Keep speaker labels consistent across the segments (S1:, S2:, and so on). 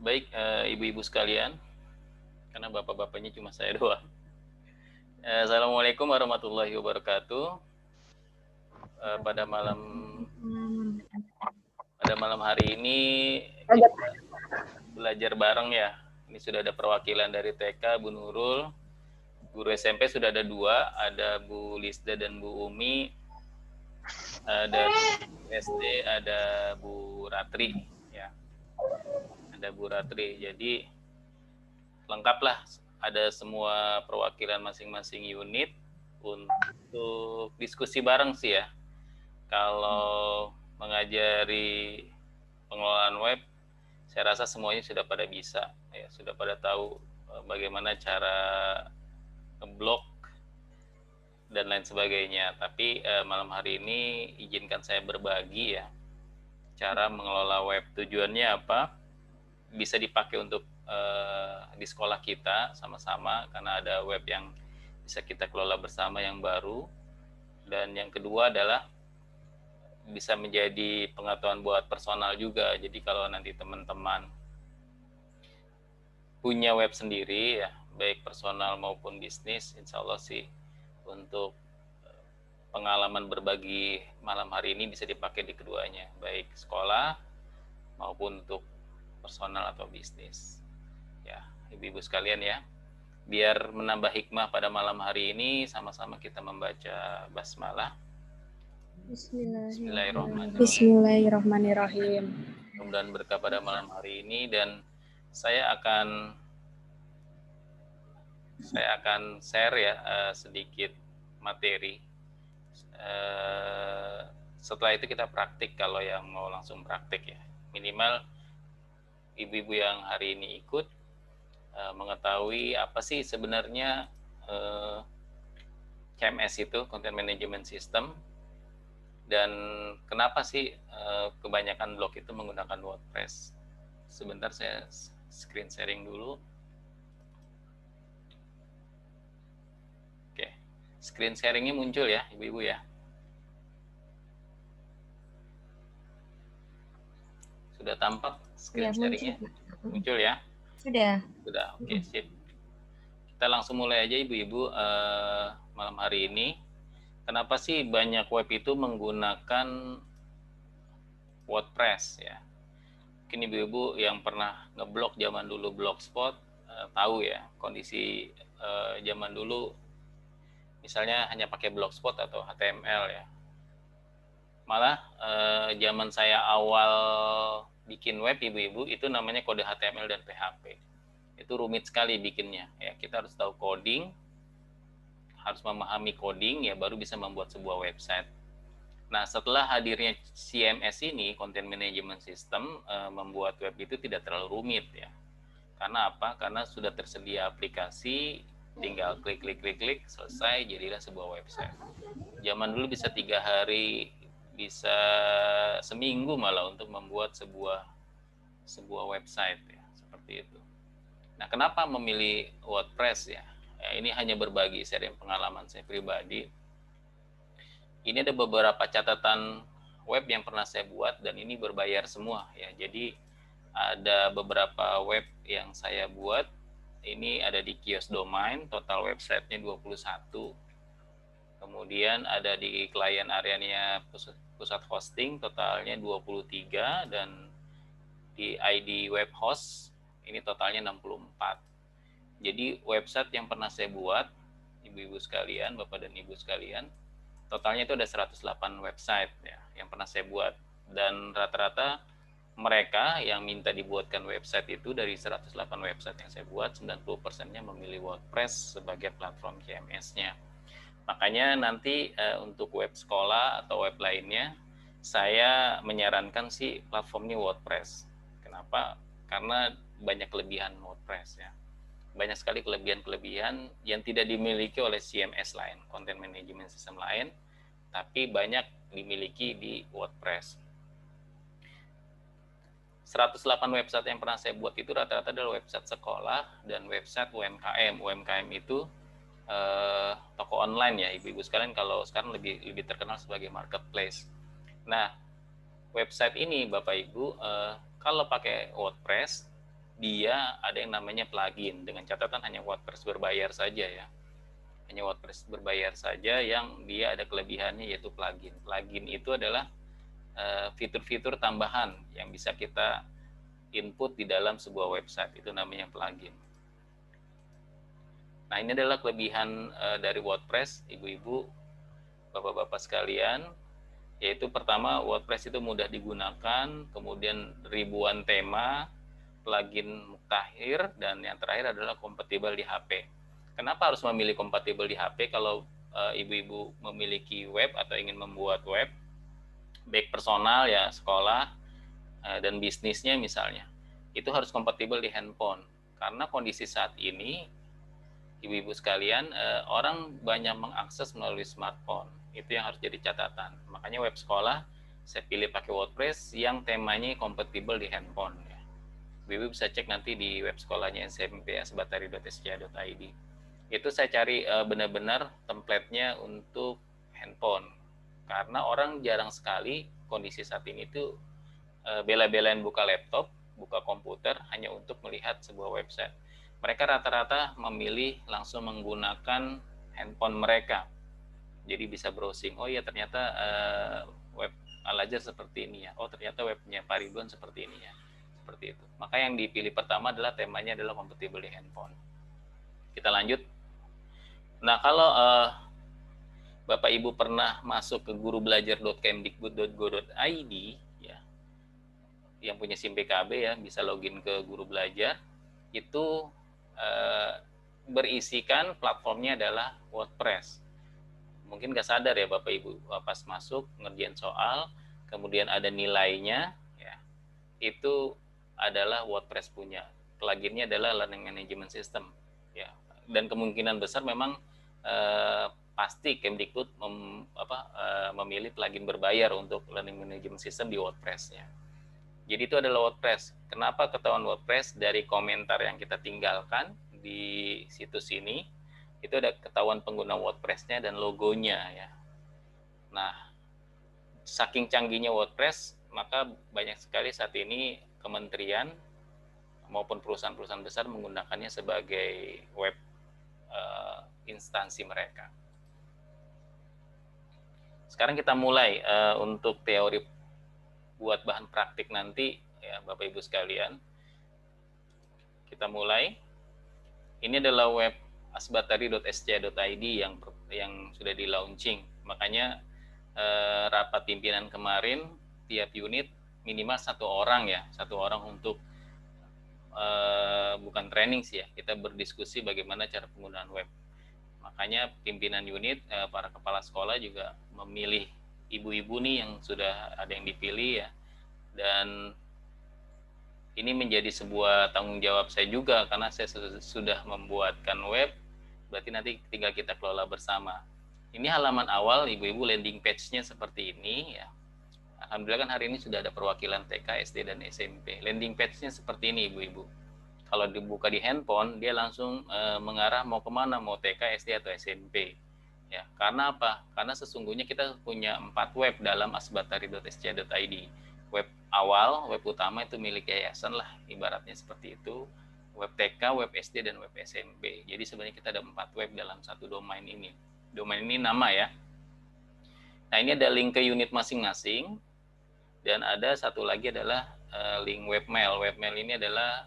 S1: Baik, ibu-ibu sekalian, karena bapak-bapaknya cuma saya doang. Assalamualaikum warahmatullahi wabarakatuh. Pada malam hari ini kita belajar bareng ya. Ini sudah ada perwakilan dari TK, Bu Nurul. Guru SMP sudah ada 2, ada Bu Lisda dan Bu Umi. Dari SD ada Bu Ratri, ya. Ada Bu Ratri. Jadi lengkaplah, ada semua perwakilan masing-masing unit untuk diskusi bareng sih ya. Kalau mengajari pengelolaan web, saya rasa semuanya sudah pada bisa, ya, sudah pada tahu bagaimana cara ngeblok dan lain sebagainya. Tapi malam hari ini izinkan saya berbagi ya, cara mengelola web. Tujuannya apa? Bisa dipakai untuk di sekolah kita sama-sama, karena ada web yang bisa kita kelola bersama yang baru. Dan yang kedua adalah bisa menjadi pengetahuan buat personal juga. Jadi kalau nanti teman-teman punya web sendiri ya, baik personal maupun bisnis, insya Allah sih untuk pengalaman berbagi malam hari ini bisa dipakai di keduanya, baik sekolah maupun untuk personal atau bisnis. Ya, ibu-ibu sekalian ya, biar menambah hikmah pada malam hari ini, sama-sama kita membaca basmalah.
S2: Bismillahirrahmanirrahim.
S1: Mudah-mudahan berkah pada malam hari ini, dan saya akan share ya sedikit materi. Setelah itu kita praktik kalau yang mau langsung praktik ya. Minimal ibu-ibu yang hari ini ikut mengetahui apa sih sebenarnya CMS itu, Content Management System, dan kenapa sih kebanyakan blog itu menggunakan WordPress. Sebentar saya screen sharing dulu. Oke, screen sharingnya muncul ya ibu-ibu ya. Sudah tampak screen sharingnya? Muncul ya?
S2: Sudah.
S1: Oke, sip. Kita langsung mulai aja ibu-ibu malam hari ini. Kenapa sih banyak web itu menggunakan WordPress ya? Mungkin ibu-ibu yang pernah ngeblog zaman dulu Blogspot tahu ya kondisi zaman dulu, misalnya hanya pakai Blogspot atau HTML ya. Malah zaman saya awal bikin web ibu-ibu itu namanya kode HTML dan PHP. Itu rumit sekali bikinnya ya. Kita harus tahu coding, harus memahami coding ya, baru bisa membuat sebuah website. Nah, setelah hadirnya CMS ini, Content Management System, membuat web itu tidak terlalu rumit ya. Karena apa? Karena sudah tersedia aplikasi, tinggal klik, selesai, jadilah sebuah website. Zaman dulu bisa 3 hari, bisa seminggu malah untuk membuat sebuah website ya, seperti itu. Nah, kenapa memilih WordPress ya? Ini hanya berbagi sharing pengalaman saya pribadi. Ini ada beberapa catatan web yang pernah saya buat dan ini berbayar semua ya. Jadi ada beberapa web yang saya buat. Ini ada di Kios Domain, total websitenya 21. Kemudian ada di klien areanya pusat hosting, totalnya 23, dan di ID web host ini totalnya 64. Jadi website yang pernah saya buat, ibu-ibu sekalian, bapak dan ibu sekalian, totalnya itu ada 108 website ya yang pernah saya buat. Dan rata-rata mereka yang minta dibuatkan website itu dari 108 website yang saya buat, 90%-nya memilih WordPress sebagai platform CMS-nya. Makanya nanti untuk web sekolah atau web lainnya, saya menyarankan sih platformnya WordPress. Kenapa? Karena banyak kelebihan WordPress ya. Banyak sekali kelebihan-kelebihan yang tidak dimiliki oleh CMS lain, Content Management System lain, tapi banyak dimiliki di WordPress. 108 website yang pernah saya buat itu rata-rata adalah website sekolah dan website UMKM. UMKM itu toko online ya, ibu-ibu sekalian, kalau sekarang lebih terkenal sebagai marketplace. Nah, website ini Bapak Ibu, kalau pakai WordPress dia ada yang namanya plugin, dengan catatan hanya WordPress berbayar saja ya. Hanya WordPress berbayar saja yang dia ada kelebihannya, yaitu plugin. Plugin itu adalah fitur-fitur tambahan yang bisa kita input di dalam sebuah website, itu namanya plugin. Nah, ini adalah kelebihan dari WordPress, ibu-ibu, bapak-bapak sekalian, yaitu pertama, WordPress itu mudah digunakan, kemudian ribuan tema, plugin mutakhir, dan yang terakhir adalah kompatibel di HP. Kenapa harus memilih kompatibel di HP? Kalau ibu-ibu memiliki web atau ingin membuat web, baik personal ya, sekolah, dan bisnisnya misalnya, itu harus kompatibel di handphone. Karena kondisi saat ini, ibu-ibu sekalian, orang banyak mengakses melalui smartphone. Itu yang harus jadi catatan. Makanya web sekolah saya pilih pakai WordPress yang temanya kompatibel di handphone. Ibu bisa cek nanti di web sekolahnya SMP asbatari.sca.id. Itu saya cari benar-benar template-nya untuk handphone. Karena orang jarang sekali kondisi saat ini tuh bela-belain buka laptop, buka komputer hanya untuk melihat sebuah website. Mereka rata-rata memilih langsung menggunakan handphone mereka. Jadi bisa browsing, oh ya ternyata web Al-Azhar seperti ini ya, oh ternyata webnya Pak Ridwan seperti ini ya, seperti itu. Maka yang dipilih pertama adalah temanya adalah kompatibel di handphone. Kita lanjut. Nah, kalau Bapak Ibu pernah masuk ke gurubelajar.kemdikbud.go.id ya, yang punya SIM PKB ya, bisa login ke Guru Belajar. Itu berisikan platformnya adalah WordPress. Mungkin nggak sadar ya Bapak Ibu, pas masuk ngerjain soal, kemudian ada nilainya, ya, itu adalah WordPress punya. Pluginnya adalah Learning Management System, ya. Dan kemungkinan besar memang pasti Kemdikbud memilih plugin berbayar untuk Learning Management System di WordPress-nya. Jadi itu adalah WordPress. Kenapa ketahuan WordPress? Dari komentar yang kita tinggalkan di situs ini, itu ada ketahuan pengguna WordPress-nya dan logonya ya. Nah, saking canggihnya WordPress, maka banyak sekali saat ini kementerian maupun perusahaan-perusahaan besar menggunakannya sebagai web instansi mereka. Sekarang kita mulai untuk teori buat bahan praktik nanti ya Bapak Ibu sekalian. Kita mulai. Ini adalah web asbatari.sca.id yang sudah di launching. Makanya rapat pimpinan kemarin tiap unit minimal satu orang untuk bukan training sih ya, kita berdiskusi bagaimana cara penggunaan web. Makanya pimpinan unit, para kepala sekolah juga memilih ibu-ibu nih yang sudah ada yang dipilih ya, dan ini menjadi sebuah tanggung jawab saya juga karena saya sudah membuatkan web, berarti nanti tinggal kita kelola bersama. Ini halaman awal, ibu-ibu, landing page-nya seperti ini ya. Alhamdulillah kan hari ini sudah ada perwakilan TK, SD, dan SMP. Landing page-nya seperti ini ibu-ibu. Kalau dibuka di handphone, dia langsung mengarah mau kemana, mau TK, SD, atau SMP. Ya, karena apa? Karena sesungguhnya kita punya 4 web dalam asbatari.sca.id. Web awal, web utama itu milik yayasan lah, ibaratnya seperti itu. Web TK, web SD, dan web SMP. Jadi sebenarnya kita ada 4 web dalam satu domain ini. Domain ini nama ya. Nah, ini ada link ke unit masing-masing. Dan ada satu lagi adalah link webmail. Webmail ini adalah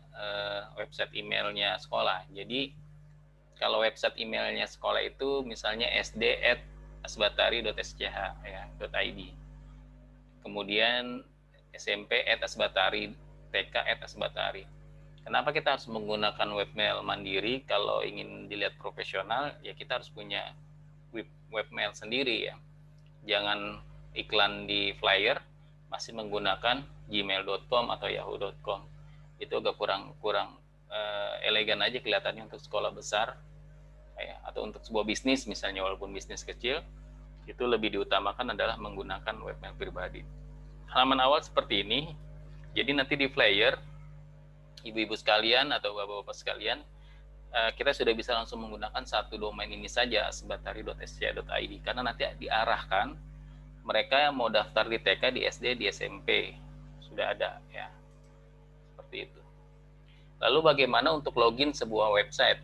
S1: website emailnya sekolah. Jadi kalau website emailnya sekolah itu misalnya sd@asbatari.sch.id. Kemudian SMP@asbatari, TK@asbatari. Kenapa kita harus menggunakan webmail mandiri? Kalau ingin dilihat profesional, ya kita harus punya webmail sendiri ya. Jangan iklan di flyer masih menggunakan gmail.com atau yahoo.com. Itu agak kurang elegan aja kelihatannya untuk sekolah besar ya, atau untuk sebuah bisnis misalnya, walaupun bisnis kecil, itu lebih diutamakan adalah menggunakan webmail pribadi. Halaman awal seperti ini. Jadi nanti di flyer, ibu-ibu sekalian atau bapak-bapak sekalian, kita sudah bisa langsung menggunakan satu domain ini saja, asbatari.sca.id, karena nanti diarahkan mereka yang mau daftar di TK, di SD, di SMP, sudah ada ya, seperti itu. Lalu bagaimana untuk login sebuah website?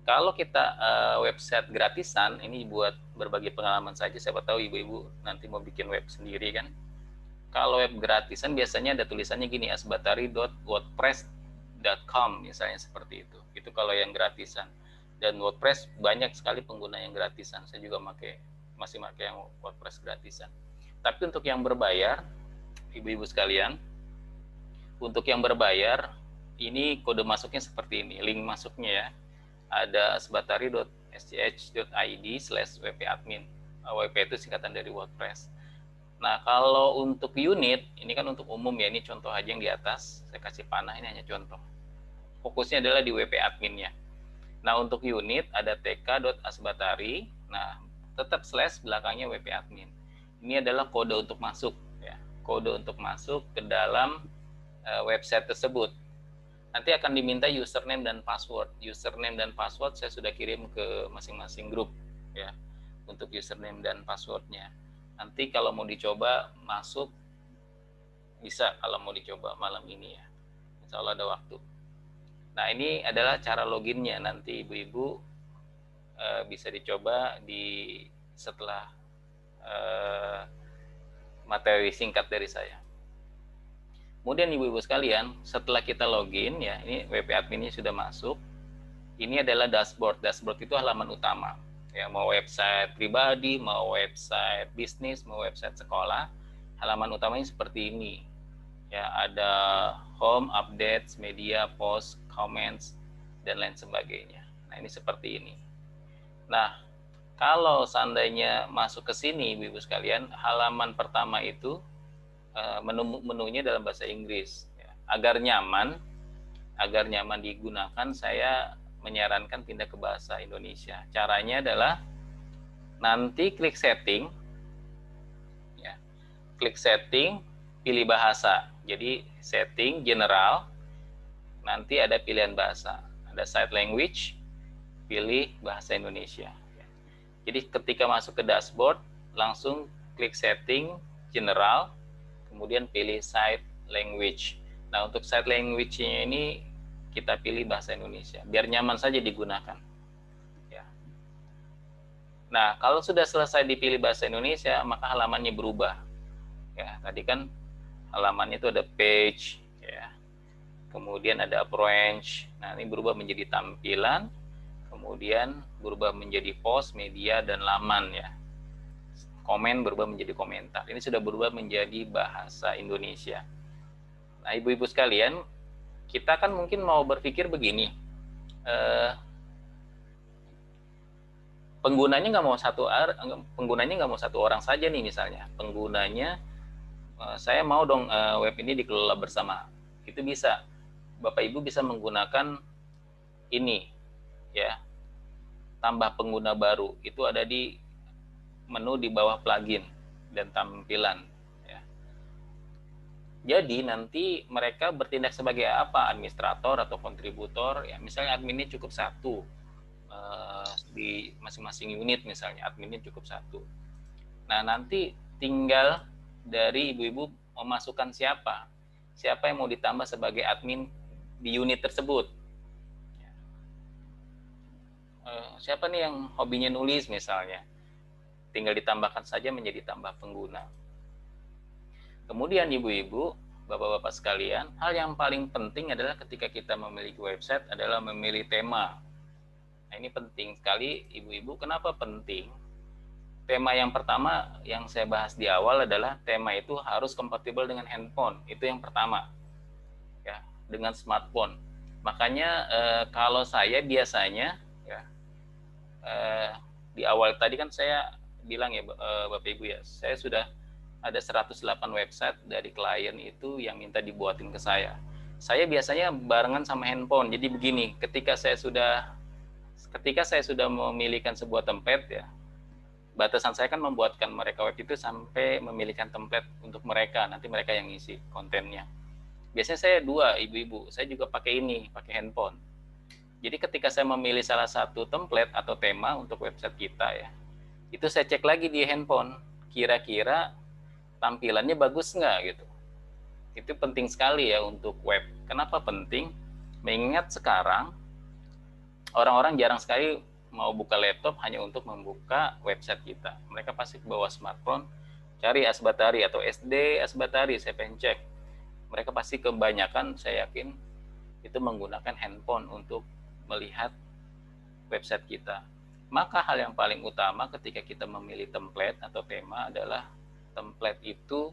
S1: Kalau kita website gratisan, ini buat berbagi pengalaman saja, siapa tahu ibu-ibu nanti mau bikin web sendiri kan. Kalau web gratisan biasanya ada tulisannya gini, asbatari.wordpress.com misalnya seperti itu. Itu kalau yang gratisan. Dan WordPress banyak sekali pengguna yang gratisan. Saya juga masih pakai yang WordPress gratisan. Tapi untuk yang berbayar, ibu-ibu sekalian, untuk yang berbayar, ini kode masuknya seperti ini, link masuknya ya. Ada asbatari.sch.id/wp-admin. WP itu singkatan dari WordPress. Nah, kalau untuk unit, ini kan untuk umum ya, ini contoh aja yang di atas. Saya kasih panah, ini hanya contoh. Fokusnya adalah di WP adminnya. Nah, untuk unit ada tk.asbatari, nah tetap slash belakangnya WP admin. Ini adalah kode untuk masuk ya, kode untuk masuk ke dalam website tersebut. Nanti akan diminta username dan password. Username dan password saya sudah kirim ke masing-masing grup ya, untuk username dan passwordnya. Nanti kalau mau dicoba masuk, bisa kalau mau dicoba malam ini ya. Insya Allah ada waktu. Nah, ini adalah cara loginnya. Nanti ibu-ibu bisa dicoba setelah materi singkat dari saya. Kemudian ibu-ibu sekalian, setelah kita login ya, ini WP adminnya sudah masuk. Ini adalah dashboard. Dashboard itu halaman utama. Ya, mau website pribadi, mau website bisnis, mau website sekolah, halaman utamanya seperti ini. Ya, ada home, updates, media, post, comments, dan lain sebagainya. Nah, ini seperti ini. Nah, kalau seandainya masuk ke sini, ibu-ibu sekalian, halaman pertama itu menunya dalam bahasa Inggris. Ya. Agar nyaman digunakan, saya menyarankan pindah ke bahasa Indonesia. Caranya adalah nanti klik setting, ya, klik setting, pilih bahasa. Jadi setting general, nanti ada pilihan bahasa, ada site language, pilih bahasa Indonesia. Jadi ketika masuk ke dashboard, langsung klik setting general, kemudian pilih site language. Nah, untuk site language-nya ini kita pilih bahasa Indonesia, biar nyaman saja digunakan. Ya. Nah, kalau sudah selesai dipilih bahasa Indonesia, maka halamannya berubah. Ya, tadi kan halamannya itu ada page, ya. Kemudian ada approach. Nah, ini berubah menjadi tampilan, kemudian berubah menjadi post, media, dan laman ya. Komen berubah menjadi komentar. Ini sudah berubah menjadi bahasa Indonesia. Nah, ibu-ibu sekalian, kita kan mungkin mau berpikir begini, penggunanya nggak mau satu orang saja nih misalnya. Penggunanya, saya mau dong web ini dikelola bersama. Itu bisa. Bapak Ibu bisa menggunakan ini, ya. Tambah pengguna baru. Itu ada di menu di bawah plugin dan tampilan ya. Jadi nanti mereka bertindak sebagai apa? Administrator atau kontributor ya. Misalnya adminnya cukup satu di masing-masing unit, misalnya adminnya cukup satu. Nah, nanti tinggal dari ibu-ibu memasukkan siapa yang mau ditambah sebagai admin di unit tersebut. Siapa nih yang hobinya nulis misalnya, tinggal ditambahkan saja menjadi tambah pengguna. Kemudian ibu-ibu, bapak-bapak sekalian, hal yang paling penting adalah ketika kita memiliki website adalah memilih tema. Nah, ini penting sekali ibu-ibu. Kenapa penting? Tema yang pertama yang saya bahas di awal adalah tema itu harus kompatibel dengan handphone. Itu yang pertama. Ya, dengan smartphone. Makanya kalau saya biasanya ya, di awal tadi kan saya bilang ya Bapak Ibu ya, saya sudah ada 108 website dari klien itu yang minta dibuatin ke saya. Saya biasanya barengan sama handphone. Jadi begini, ketika saya sudah memilihkan sebuah template ya, batasan saya kan membuatkan mereka web itu sampai memilihkan template untuk mereka, nanti mereka yang ngisi kontennya. Biasanya saya dua, ibu-ibu, saya juga pakai handphone. Jadi ketika saya memilih salah satu template atau tema untuk website kita ya, itu saya cek lagi di handphone, kira-kira tampilannya bagus nggak gitu. Itu penting sekali ya untuk web. Kenapa penting? Mengingat sekarang orang-orang jarang sekali mau buka laptop hanya untuk membuka website kita. Mereka pasti bawa smartphone, cari Asbatari atau SD Asbatari, saya pengen cek. Mereka pasti kebanyakan, saya yakin, itu menggunakan handphone untuk melihat website kita. Maka hal yang paling utama ketika kita memilih template atau tema adalah template itu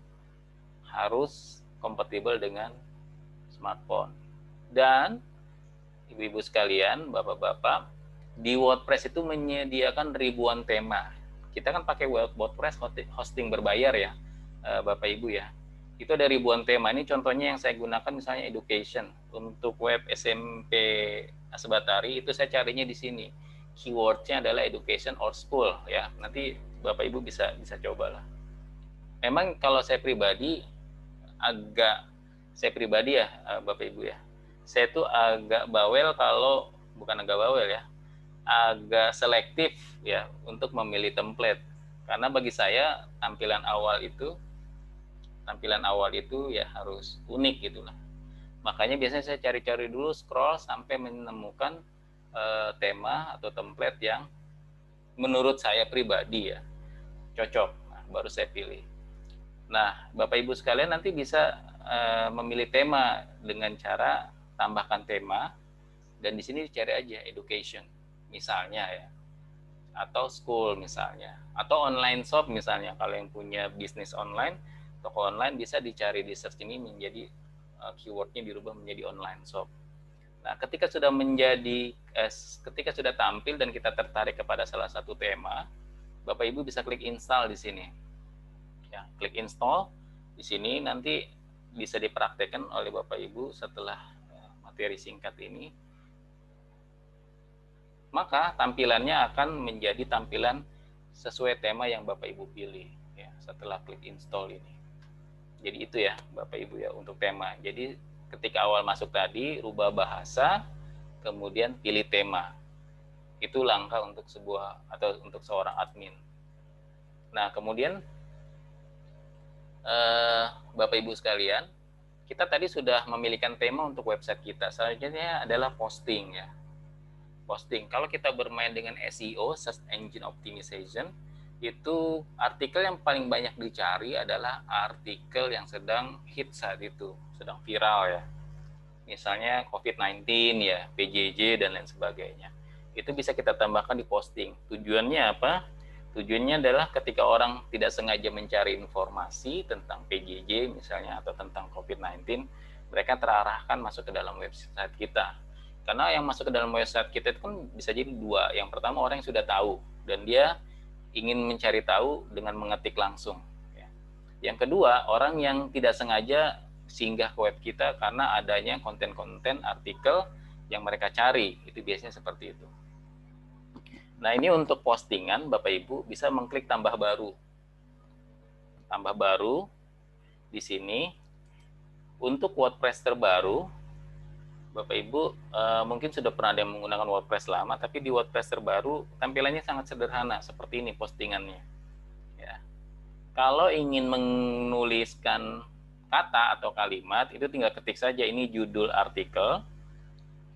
S1: harus kompatibel dengan smartphone. Dan ibu-ibu sekalian, bapak-bapak, di WordPress itu menyediakan ribuan tema. Kita kan pakai WordPress hosting berbayar ya, Bapak Ibu ya. Itu ada ribuan tema. Ini contohnya yang saya gunakan misalnya education. Untuk web SMP Asbatari itu saya carinya di sini. Keywordnya adalah education or school ya. Nanti Bapak Ibu bisa cobalah. Memang kalau saya pribadi ya Bapak Ibu ya, saya tuh agak bawel kalau, bukan agak bawel ya, agak selektif ya untuk memilih template. Karena bagi saya tampilan awal itu ya harus unik gitulah. Makanya biasanya saya cari-cari dulu, scroll sampai menemukan tema atau template yang menurut saya pribadi ya cocok. Nah, baru saya pilih. Nah, Bapak Ibu sekalian nanti bisa memilih tema dengan cara tambahkan tema, dan di sini cari aja education misalnya ya, atau school misalnya, atau online shop misalnya. Kalau yang punya bisnis online, toko online, bisa dicari di search ini menjadi keywordnya dirubah menjadi online shop. Nah, ketika sudah tampil dan kita tertarik kepada salah satu tema, Bapak Ibu bisa klik install di sini. Ya, klik install di sini, nanti bisa dipraktekkan oleh Bapak Ibu setelah materi singkat ini. Maka tampilannya akan menjadi tampilan sesuai tema yang Bapak Ibu pilih ya setelah klik install ini. Jadi itu ya Bapak Ibu ya untuk tema. Jadi ketika awal masuk tadi, rubah bahasa, kemudian pilih tema. Itu langkah untuk seorang admin. Nah, kemudian Bapak Ibu sekalian, kita tadi sudah memilihkan tema untuk website kita. Selanjutnya adalah posting ya. Posting. Kalau kita bermain dengan SEO, Search Engine Optimization, itu artikel yang paling banyak dicari adalah artikel yang sedang hit saat itu, sedang viral ya. Misalnya COVID-19 ya, PJJ dan lain sebagainya. Itu bisa kita tambahkan di posting. Tujuannya apa? Tujuannya adalah ketika orang tidak sengaja mencari informasi tentang PJJ misalnya atau tentang COVID-19, mereka terarahkan masuk ke dalam website kita. Karena yang masuk ke dalam website kita itu kan bisa jadi dua. Yang pertama, orang yang sudah tahu dan dia ingin mencari tahu dengan mengetik langsung. Yang kedua, orang yang tidak sengaja singgah ke web kita karena adanya konten-konten artikel yang mereka cari. Itu biasanya seperti itu. Nah, ini untuk postingan, Bapak Ibu bisa mengklik tambah baru. Tambah baru di sini. Untuk WordPress terbaru, Bapak Ibu mungkin sudah pernah ada yang menggunakan WordPress lama, tapi di WordPress terbaru tampilannya sangat sederhana seperti ini postingannya. Ya. Kalau ingin menuliskan kata atau kalimat, itu tinggal ketik saja ini judul artikel,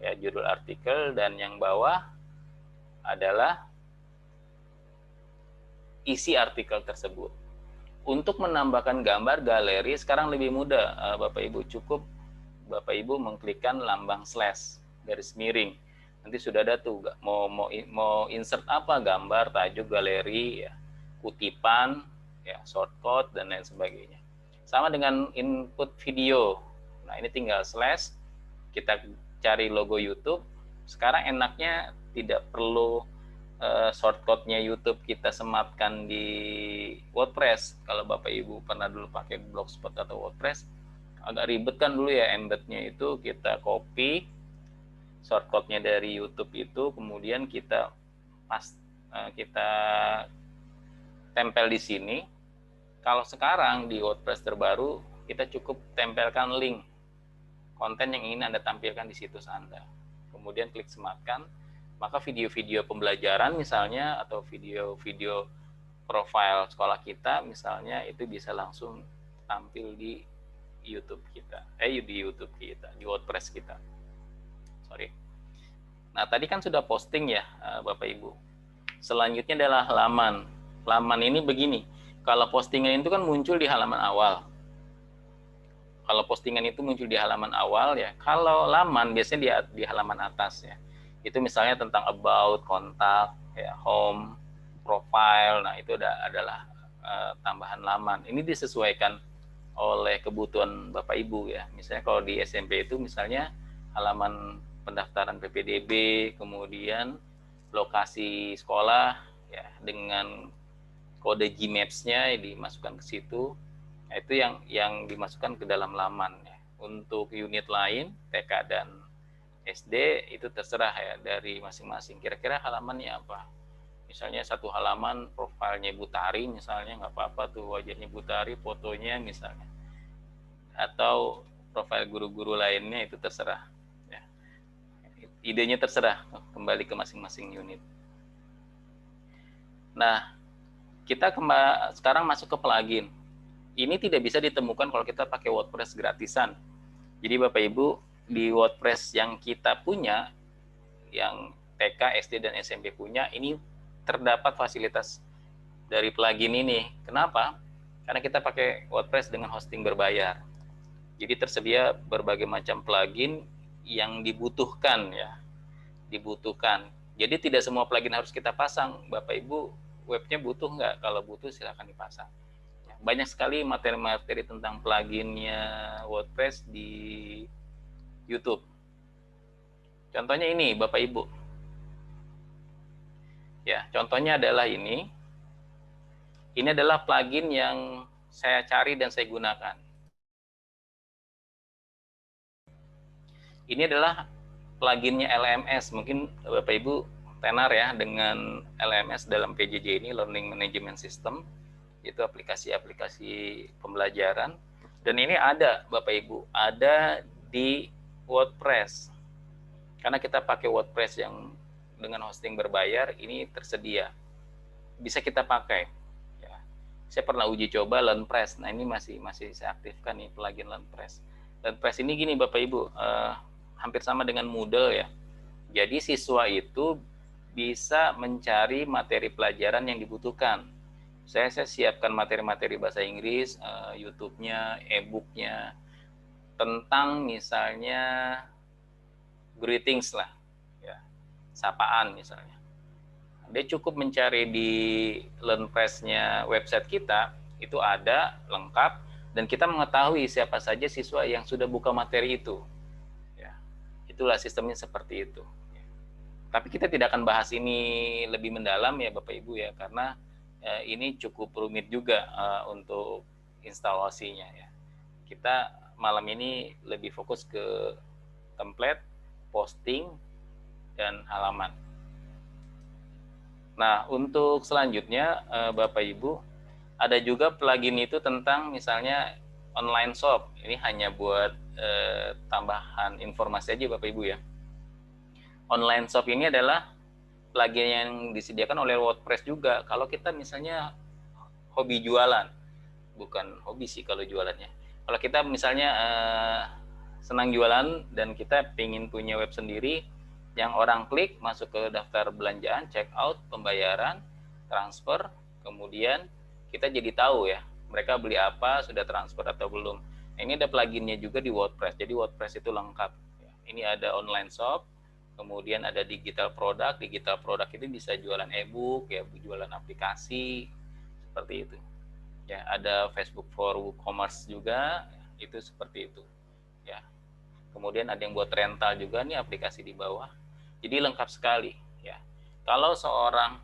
S1: ya judul artikel, dan yang bawah adalah isi artikel tersebut. Untuk menambahkan gambar galeri sekarang lebih mudah, Bapak Ibu. Cukup Bapak Ibu mengklikkan lambang slash garis miring. Nanti sudah ada tuh mau insert apa, gambar, tajuk, galeri, ya, kutipan, ya, shortcode dan lain sebagainya. Sama dengan input video. Nah, ini tinggal slash, kita cari logo YouTube. Sekarang enaknya tidak perlu shortcode-nya YouTube kita sematkan di WordPress. Kalau Bapak Ibu pernah dulu pakai Blogspot atau WordPress, agak ribet kan dulu ya, embednya itu kita copy shortcode-nya dari YouTube itu, kemudian kita tempel di sini. Kalau sekarang di WordPress terbaru, kita cukup tempelkan link konten yang ingin Anda tampilkan di situs Anda. Kemudian klik sematkan, maka video-video pembelajaran misalnya atau video-video profil sekolah kita misalnya itu bisa langsung tampil di YouTube kita, di WordPress kita. sorry. Nah, tadi kan sudah posting ya, Bapak Ibu. Selanjutnya adalah halaman. Halaman ini begini, kalau postingan itu kan muncul di halaman awal. Kalau postingan itu muncul di halaman awal ya, kalau laman biasanya di halaman atas ya. Itu misalnya tentang about, kontak, ya, home, profile. Nah, itu adalah tambahan laman. Ini disesuaikan oleh kebutuhan Bapak Ibu ya. Misalnya kalau di SMP itu misalnya halaman pendaftaran PPDB, kemudian lokasi sekolah ya dengan kode Gmaps-nya dimasukkan ke situ. Nah, itu yang dimasukkan ke dalam laman ya. Untuk unit lain TK dan SD itu terserah ya dari masing-masing. Kira-kira halamannya apa? Misalnya satu halaman profilnya Bu Tari misalnya, nggak apa-apa tuh, wajahnya Bu Tari, fotonya misalnya. Atau profil guru-guru lainnya, itu terserah. Ya. Idenya terserah, kembali ke masing-masing unit. Nah, kita sekarang masuk ke plugin. Ini tidak bisa ditemukan kalau kita pakai WordPress gratisan. Jadi Bapak Ibu, di WordPress yang kita punya, yang TK, SD, dan SMP punya, ini terdapat fasilitas dari plugin ini. Kenapa? Karena kita pakai WordPress dengan hosting berbayar. Jadi tersedia berbagai macam plugin yang dibutuhkan ya. Dibutuhkan. Jadi tidak semua plugin harus kita pasang. Bapak Ibu, webnya butuh nggak? Kalau butuh silakan dipasang. Banyak sekali materi-materi tentang pluginnya WordPress di YouTube. Contohnya ini, Bapak Ibu. Ya, contohnya adalah ini. Ini adalah plugin yang saya cari dan saya gunakan. Ini adalah pluginnya LMS. Mungkin Bapak Ibu tenar ya dengan LMS dalam PJJ ini, Learning Management System. Itu aplikasi-aplikasi pembelajaran. Dan ini ada, Bapak Ibu, ada di WordPress. Karena kita pakai WordPress yang dengan hosting berbayar, ini tersedia. Bisa kita pakai. Ya. Saya pernah uji coba LearnPress. Nah, ini masih saya aktifkan nih plugin LearnPress. LearnPress ini gini Bapak Ibu, hampir sama dengan Moodle ya. Jadi siswa itu bisa mencari materi pelajaran yang dibutuhkan. Saya siapkan materi-materi bahasa Inggris, YouTube-nya, e-book-nya, tentang misalnya greetings lah, ya, sapaan misalnya. Dia cukup mencari di LearnPress-nya website kita, itu ada, lengkap, dan kita mengetahui siapa saja siswa yang sudah buka materi itu. Ya, itulah sistemnya seperti itu. Tapi kita tidak akan bahas ini lebih mendalam ya Bapak Ibu ya, karena ini cukup rumit juga untuk instalasinya ya. Kita malam ini lebih fokus ke template, posting, dan halaman. Nah, untuk selanjutnya Bapak Ibu, ada juga plugin itu tentang misalnya online shop. Ini hanya buat tambahan informasi aja Bapak Ibu ya. Online shop ini adalah plugin yang disediakan oleh WordPress juga. Kalau kita misalnya hobi jualan, bukan hobi sih kalau jualannya. Kalau kita misalnya senang jualan dan kita ingin punya web sendiri, yang orang klik masuk ke daftar belanjaan, check out, pembayaran, transfer, kemudian kita jadi tahu ya, mereka beli apa, sudah transfer atau belum. Nah, ini ada pluginnya juga di WordPress. Jadi WordPress itu lengkap. Ini ada online shop. Kemudian ada digital product itu bisa jualan e-book, ya, jualan aplikasi, seperti itu. Ya, ada Facebook for WooCommerce juga, itu seperti itu. Ya. Kemudian ada yang buat rental juga nih aplikasi di bawah. Jadi lengkap sekali. Ya. Kalau seorang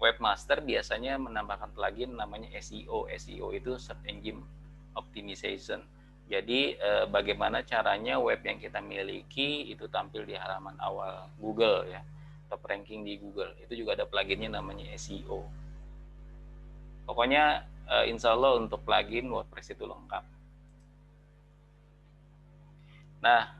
S1: webmaster biasanya menambahkan plugin namanya SEO. SEO itu Search Engine Optimization. Jadi bagaimana caranya web yang kita miliki itu tampil di halaman awal Google ya, top ranking di Google. Itu juga ada pluginnya namanya SEO. Pokoknya insya Allah untuk plugin WordPress itu lengkap. Nah,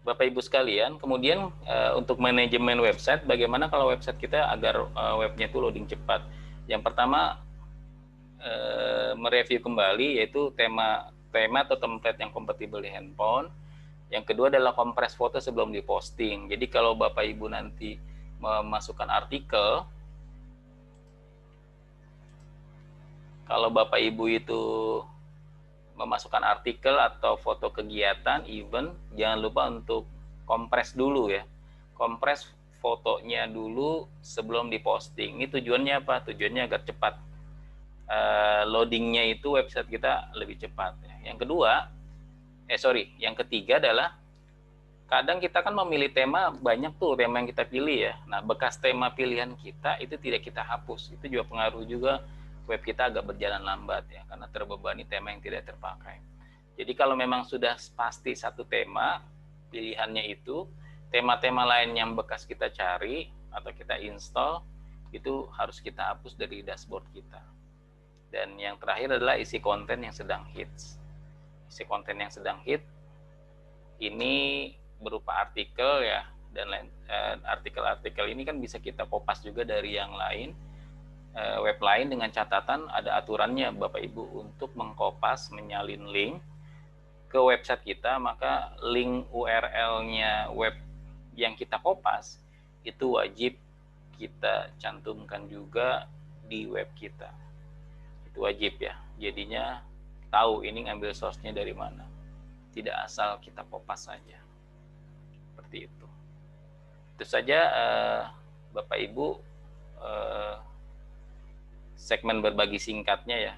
S1: Bapak Ibu sekalian, kemudian untuk manajemen website, bagaimana kalau website kita agar webnya itu loading cepat? Yang pertama, mereview kembali yaitu tema atau template yang kompatibel di handphone. Yang kedua adalah kompres foto sebelum diposting. Jadi kalau Bapak Ibu nanti memasukkan artikel, kalau Bapak Ibu itu memasukkan artikel atau foto kegiatan, event, jangan lupa untuk kompres dulu ya. Kompres fotonya dulu sebelum diposting. Ini tujuannya apa? Tujuannya agar cepat loadingnya itu website kita lebih cepat. Yang kedua, yang ketiga adalah kadang kita kan memilih tema, banyak tuh tema yang kita pilih ya. Nah, bekas tema pilihan kita itu tidak kita hapus. Itu juga pengaruh juga web kita agak berjalan lambat ya, karena terbebani tema yang tidak terpakai. Jadi kalau memang sudah pasti satu tema pilihannya itu, tema-tema lain yang bekas kita cari atau kita install itu harus kita hapus dari dashboard kita. Dan yang terakhir adalah isi konten yang sedang hits. Isi konten yang sedang hit ini berupa artikel ya, dan artikel-artikel ini kan bisa kita kopas juga dari yang lain, web lain, dengan catatan ada aturannya Bapak Ibu untuk mengkopas, menyalin link ke website kita. Maka link URL-nya web yang kita kopas itu wajib kita cantumkan juga di web kita. Itu wajib ya, jadinya tahu ini ngambil source-nya dari mana, tidak asal kita kopas saja. Seperti itu. Itu saja Bapak Ibu segmen berbagi singkatnya ya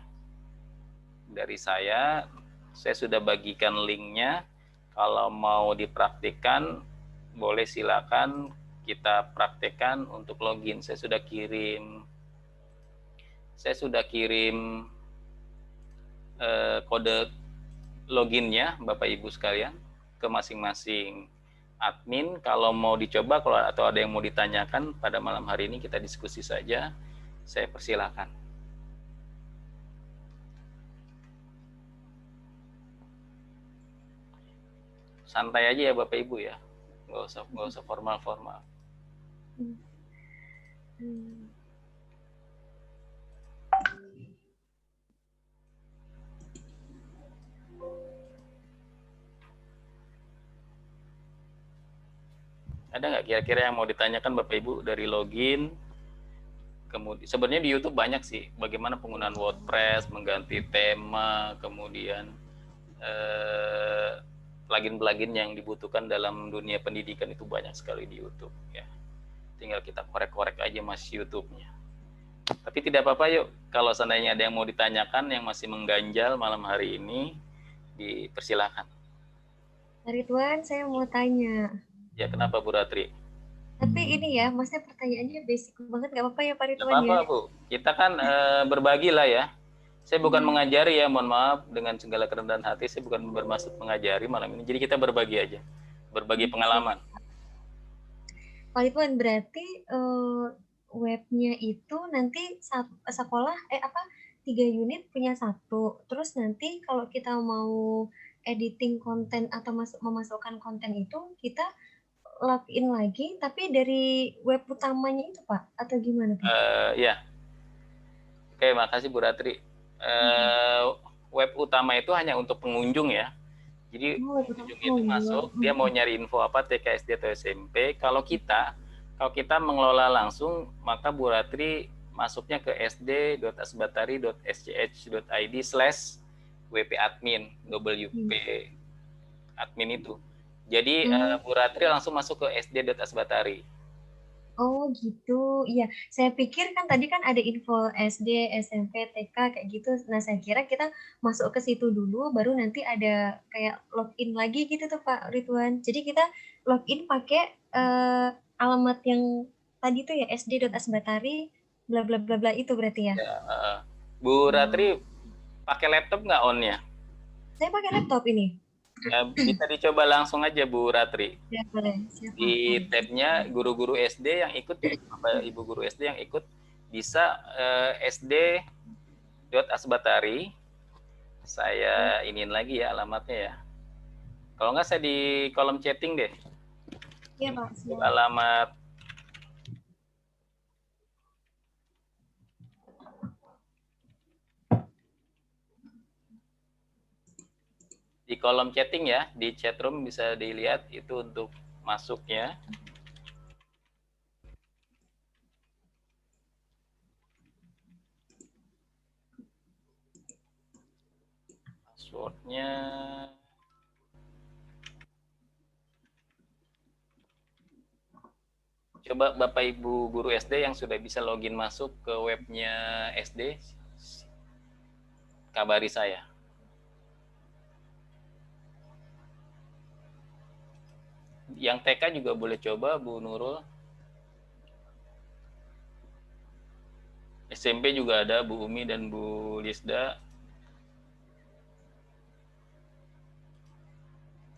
S1: dari saya. Saya sudah bagikan linknya. Kalau mau dipraktikkan boleh silakan kita praktekkan untuk login. Saya sudah kirim kode loginnya Bapak Ibu sekalian ke masing-masing admin. Kalau mau dicoba, atau ada yang mau ditanyakan pada malam hari ini, kita diskusi saja. Saya persilahkan. Santai aja ya Bapak Ibu ya, nggak usah formal-formal. Ada nggak kira-kira yang mau ditanyakan Bapak Ibu dari login? Kemudian sebenarnya di YouTube banyak sih bagaimana penggunaan WordPress, mengganti tema, kemudian plugin-plugin yang dibutuhkan dalam dunia pendidikan itu banyak sekali di YouTube ya. Tinggal kita korek-korek aja Mas YouTube-nya. Tapi tidak apa-apa, yuk kalau seandainya ada yang mau ditanyakan yang masih mengganjal malam hari ini, dipersilahkan.
S2: Pak Ridwan, saya mau tanya.
S1: Ya, kenapa Bu Ratri?
S2: Tapi ini ya, maksudnya pertanyaannya basic banget, nggak apa-apa ya Pak
S1: Nggak
S2: Ridwan
S1: apa-apa
S2: ya?
S1: Bu, kita kan berbagi lah ya. Saya bukan mengajari ya, mohon maaf, dengan segala kerendahan hati, saya bukan bermaksud mengajari malam ini. Jadi kita berbagi aja, berbagi pengalaman.
S2: Pak Ridwan, berarti webnya itu nanti sekolah 3 unit punya satu. Terus nanti kalau kita mau editing konten atau memasukkan konten itu, kita login lagi, tapi dari web utamanya itu Pak, atau gimana Pak?
S1: Ya, oke, makasih Bu Ratri. Web utama itu hanya untuk pengunjung ya. Jadi pengunjung itu masuk, dia mau nyari info apa, TK, SD atau SMP. Kalau kita mengelola langsung, maka Bu Ratri masuknya ke sd.asbatari.sch.id/wp-admin, WP admin itu. Jadi Bu Ratri langsung masuk ke sd.asbatari.
S2: Oh gitu, iya. Saya pikir kan tadi kan ada info SD, SMP, TK kayak gitu. Nah saya kira kita masuk ke situ dulu, baru nanti ada kayak login lagi gitu tuh Pak Ridwan. Jadi kita login pakai alamat yang tadi tuh ya sd.asbatari bla bla bla bla itu berarti ya.
S1: Ya, Bu Ratri pakai laptop nggak on-nya?
S2: Saya pakai laptop ini.
S1: Bisa dicoba langsung aja Bu Ratri.
S2: Ya boleh, siap Pak.
S1: Di tabnya guru-guru SD yang ikut, Bapak Ibu guru SD yang ikut, bisa sd.asbatari. Saya iniin lagi ya alamatnya ya. Kalau nggak saya di kolom chatting deh.
S2: Iya Pak, siap.
S1: Alamat Di kolom chatting ya, di chatroom bisa dilihat itu untuk masuknya. Passwordnya coba Bapak Ibu guru SD yang sudah bisa login masuk ke webnya SD, kabari saya. Yang TK juga boleh coba Bu Nurul. SMP juga ada Bu Umi dan Bu Lisda.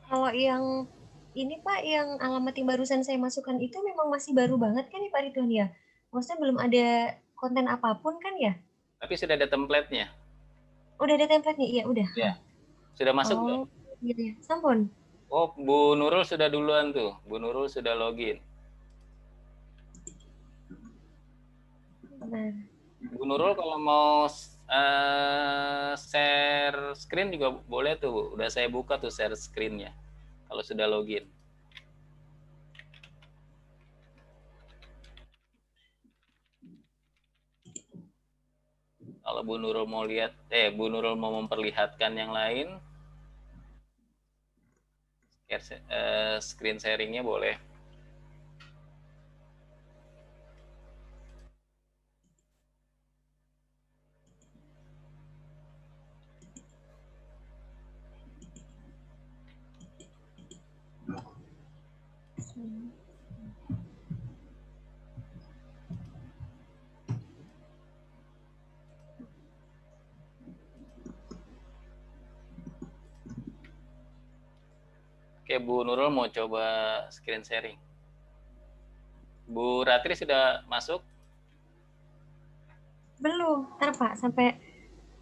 S2: Kalau yang ini Pak, yang alamat yang barusan saya masukkan itu memang masih baru banget kan ya Pak Ridwan ya? Maksudnya belum ada konten apapun kan ya?
S1: Tapi sudah ada template-nya.
S2: Udah ada template-nya? Iya, udah.
S1: Ya. Sudah masuk belum?
S2: Oh, gitu ya. Sampun.
S1: Oh, Bu Nurul sudah duluan tuh. Bu Nurul sudah login.
S2: Nah,
S1: Bu Nurul kalau mau share screen juga boleh tuh, Bu. Udah saya buka tuh share screen-nya kalau sudah login. Kalau Bu Nurul mau lihat, Bu Nurul mau memperlihatkan yang lain, screen sharing-nya boleh. Oke, Bu Nurul mau coba screen sharing. Bu Ratri sudah masuk?
S2: belum. Ntar Pak, sampai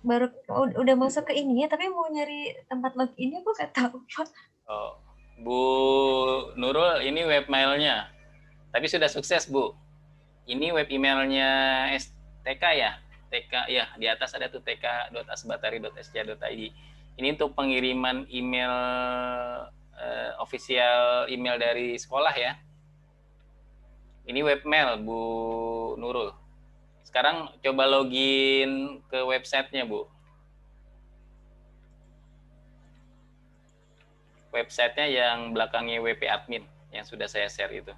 S2: baru udah masuk ke ininya, tapi mau nyari tempat loginnya gue gak tahu Pak.
S1: Oh, Bu Nurul, ini web mailnya. Tapi sudah sukses, Bu. Ini web emailnya TK ya? TK ya, di atas ada tuh tk.asbatari.sj.id. Ini untuk pengiriman email official email dari sekolah ya. Ini webmail Bu Nurul. Sekarang coba login ke websitenya Bu. Websitenya yang belakangnya WP admin yang sudah saya share itu.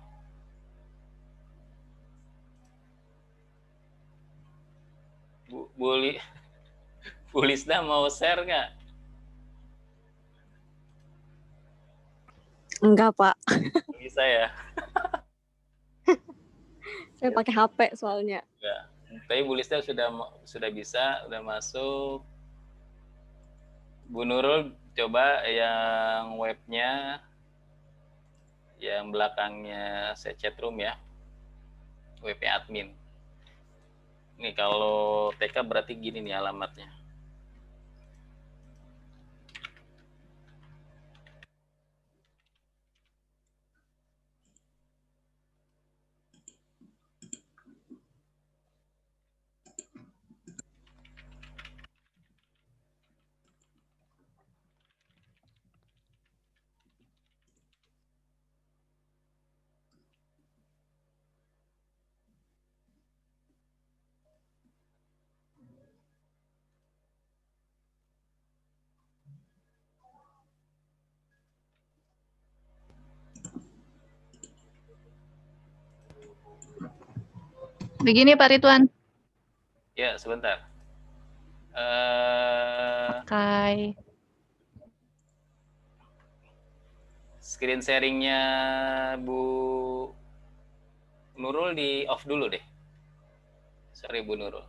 S1: Bu Lisda mau share nggak?
S3: Enggak, Pak.
S1: Bisa ya?
S3: Saya pakai HP soalnya.
S1: Enggak. Tapi Bu Lisda sudah bisa, sudah masuk. Bu Nurul coba yang webnya, yang belakangnya chatroom ya, WP admin. Nih kalau TK berarti gini nih alamatnya.
S4: Begini Pak Ridwan.
S1: Ya, sebentar.
S4: Pakai.
S1: Screen sharingnya Bu Nurul di off dulu deh. Sorry Bu Nurul.